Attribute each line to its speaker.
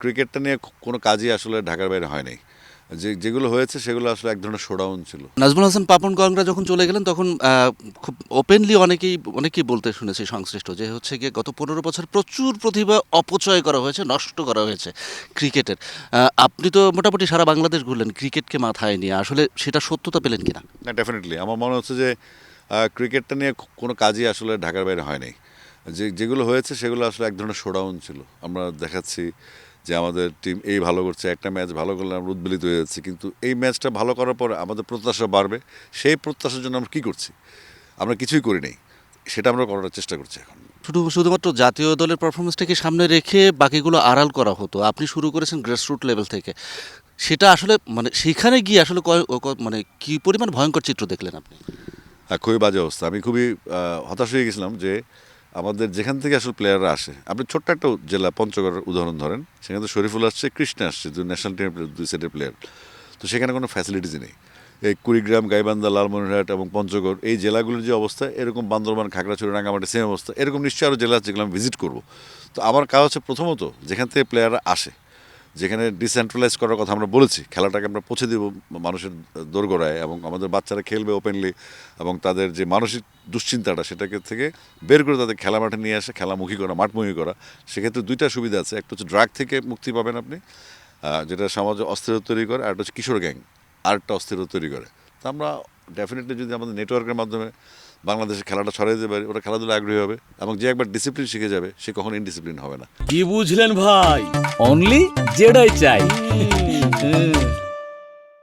Speaker 1: ক্রিকেটটা নিয়ে কোনো কাজই আসলে ঢাকার বাইরে হয় নাই। যেগুলো হয়েছে সেগুলো আসলে এক ধরনের শোডাউন ছিল।
Speaker 2: নাজমুল হাসান পাপন গঙ্গরা যখন চলে গেলেন তখন খুব ওপেনলি অনেকেই বলতে শুনেছি সংশ্লিষ্ট যে হচ্ছে গিয়ে গত 15 বছর প্রচুর প্রতিভা অপচয় করা হয়েছে, নষ্ট করা হয়েছে ক্রিকেটের। আপনি তো মোটামুটি সারা বাংলাদেশ ঘুরলেন ক্রিকেটকে মাথায় নিয়ে, আসলে সেটা সত্যতা পেলেন কিনা?
Speaker 1: না, ডেফিনেটলি আমার মনে হচ্ছে যে ক্রিকেটটা নিয়ে কোনো কাজই আসলে ঢাকার বাইরে হয় নাই। যেগুলো হয়েছে সেগুলো আসলে এক ধরনের শোডাউন ছিল। আমরা দেখাচ্ছি যে আমাদের টিম এই ভালো করছে, একটা ম্যাচ ভালো করলে আমরা উদ্বেলিত হয়ে যাচ্ছি, কিন্তু এই ম্যাচটা ভালো করার পরে আমাদের প্রত্যাশা বাড়বে। সেই প্রত্যাশার জন্য আমরা কী করছি? আমরা কিছুই করি নাই, সেটা আমরা করার চেষ্টা করছি এখন।
Speaker 2: শুধুমাত্র জাতীয় দলের পারফরমেন্সটাকে সামনে রেখে বাকিগুলো আড়াল করা হতো। আপনি শুরু করেছেন গ্রাসরুট লেভেল থেকে, সেটা আসলে মানে সেখানে গিয়ে আসলে মানে কি পরিমাণ ভয়ঙ্কর চিত্র দেখলেন আপনি?
Speaker 1: হ্যাঁ, খুবই বাজে অবস্থা। আমি খুবই হতাশ হয়ে গেছিলাম যে আমাদের যেখান থেকে আসলে প্লেয়াররা আসে, আপনি ছোট্ট একটা জেলা পঞ্চগড়ের উদাহরণ ধরেন, সেখানে তো শরীফুল আসছে, কৃষ্ণা আসছে, দুই ন্যাশনাল টিমের দুই সেটের প্লেয়ার। তো সেখানে কোনো ফ্যাসিলিটিসই নেই। এই কুড়িগ্রাম, গাইবান্ধা, লালমনিরহাট এবং পঞ্চগড় এই জেলাগুলোর যে অবস্থা, এরকম বান্দরবান, খাগড়াছড়ি, রাঙ্গামাটি সেম অবস্থা, এরকম নিশ্চয়ই আরও জেলা আছে যেগুলো আমি ভিজিট করবো। তো আমার কাজ হচ্ছে প্রথমত যেখান থেকে প্লেয়াররা আসে, যেখানে ডিসেন্ট্রালাইজ করার কথা আমরা বলেছি, খেলাটাকে আমরা পৌঁছে দেবো মানুষের দোরগোড়ায়, এবং আমাদের বাচ্চারা খেলবে ওপেনলি, এবং তাদের যে মানসিক দুশ্চিন্তাটা সেটাকে থেকে বের করে তাদের খেলা মাঠে নিয়ে আসে, খেলামুখী করা, মাঠমুখী করা। সেক্ষেত্রে দুইটা সুবিধা আছে। একটা হচ্ছে ড্রাগ থেকে মুক্তি পাবেন আপনি, যেটা সমাজে অস্থিরতা তৈরি করে, আর একটা হচ্ছে কিশোর গ্যাং, আরেকটা অস্থিরতা তৈরি করে। তো আমরা ডেফিনেটলি যদি আমাদের নেটওয়ার্কের মাধ্যমে বাংলাদেশে খেলাটা ছড়িয়ে দিতে পারি, ওরা খেলাধুলা আগ্রহী হবে, এবং যে একবার ডিসিপ্লিন শিখে যাবে সে কখনো ইনডিসিপ্লিন হবে না।
Speaker 3: কি বুঝলেন ভাই?
Speaker 4: অনলি যেটাই চাই।